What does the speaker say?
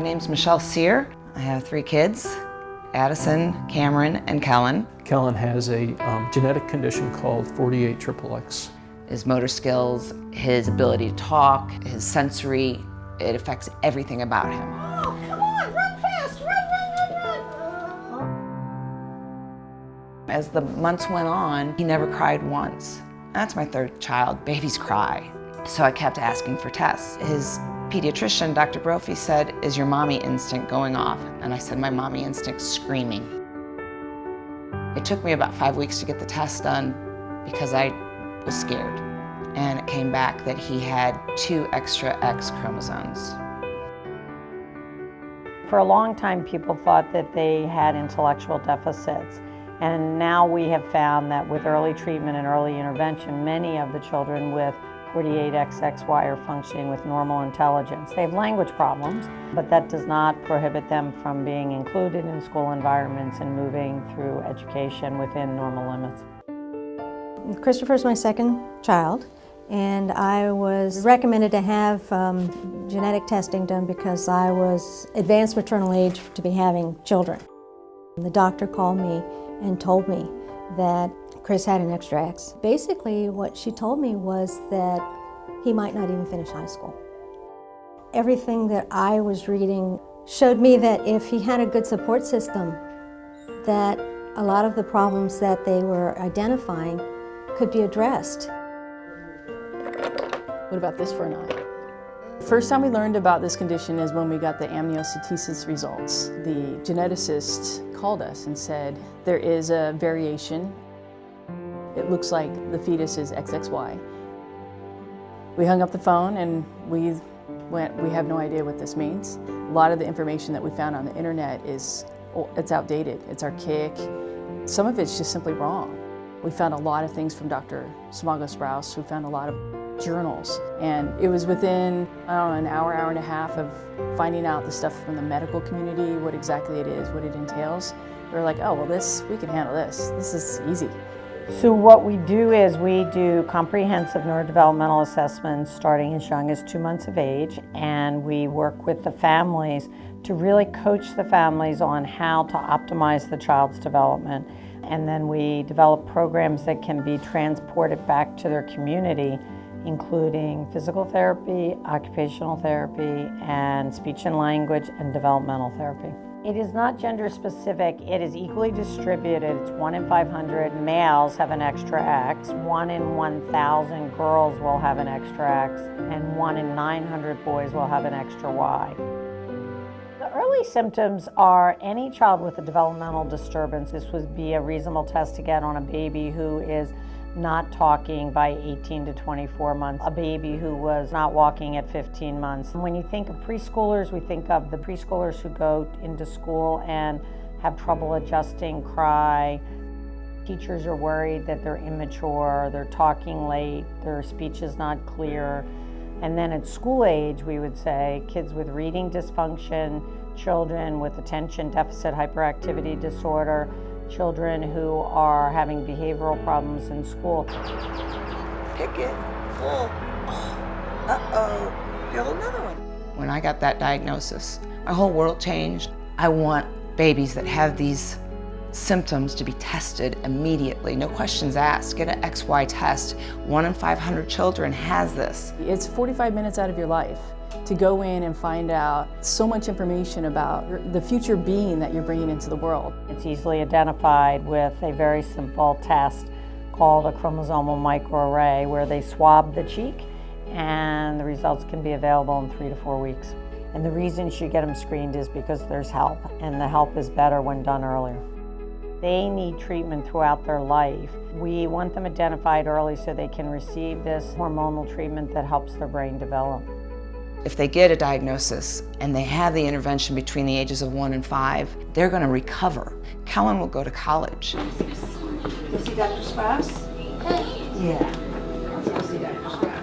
My name's Michelle Sear. I have 3 kids, Addison, Cameron, and Kellan. Kellan has a genetic condition called 48XXX. His motor skills, his ability to talk, his sensory, it affects everything about him. Oh, come on, run fast, run. As the months went on, he never cried once. That's my 3rd child, babies cry. So I kept asking for tests. His pediatrician, Dr. Brophy, said, "Is your mommy instinct going off?" And I said, "My mommy instinct's screaming." It took me about 5 weeks to get the test done because I was scared. And it came back that he had 2 extra X chromosomes. For a long time, people thought that they had intellectual deficits. And now we have found that with early treatment and early intervention, many of the children with 48XXY are functioning with normal intelligence. They have language problems, but that does not prohibit them from being included in school environments and moving through education within normal limits. Christopher's my 2nd child, and I was recommended to have genetic testing done because I was advanced maternal age to be having children. The doctor called me and told me that Chris had an extra X. Basically, what she told me was that he might not even finish high school. Everything that I was reading showed me that if he had a good support system, that a lot of the problems that they were identifying could be addressed. What about this for an eye? The first time we learned about this condition is when we got the amniocentesis results. The geneticist called us and said, there is a variation. It looks like the fetus is XXY. We hung up the phone and we have no idea what this means. A lot of the information that we found on the internet it's outdated, it's archaic. Some of it's just simply wrong. We found a lot of things from Dr. Smago-Sprouse. We found a lot of journals. And it was within, I don't know, an hour and a half of finding out the stuff from the medical community, what exactly it is, what it entails. We were like, oh, well, we can handle this. This is easy. So what we do is we do comprehensive neurodevelopmental assessments starting as young as 2 months of age, and we work with the families to really coach the families on how to optimize the child's development. And then we develop programs that can be transported back to their community, including physical therapy, occupational therapy, and speech and language and developmental therapy. It is not gender specific, it is equally distributed. It's 1 in 500 males have an extra X, 1 in 1,000 girls will have an extra X, and 1 in 900 boys will have an extra Y. The early symptoms are any child with a developmental disturbance. This would be a reasonable test to get on a baby who is not talking by 18 to 24 months, a baby who was not walking at 15 months. When you think of preschoolers, we think of the preschoolers who go into school and have trouble adjusting, cry. Teachers are worried that they're immature, they're talking late, their speech is not clear. And then at school age, we would say kids with reading dysfunction, children with attention deficit hyperactivity disorder, children who are having behavioral problems in school. Pick it, pull. Uh-oh, feel another one. When I got that diagnosis, my whole world changed. I want babies that have these symptoms to be tested immediately, no questions asked. Get an XY test. 1 in 500 children has this. It's 45 minutes out of your life to go in and find out so much information about the future being that you're bringing into the world. It's easily identified with a very simple test called a chromosomal microarray, where they swab the cheek and the results can be available in 3 to 4 weeks. And the reason you should get them screened is because there's help, and the help is better when done earlier. They need treatment throughout their life. We want them identified early so they can receive this hormonal treatment that helps their brain develop. If they get a diagnosis and they have the intervention between the ages of 1 and 5, they're going to recover. Kellan will go to college. Go see Dr. Sprouse? Yeah. Let's go see Dr. Sprouse.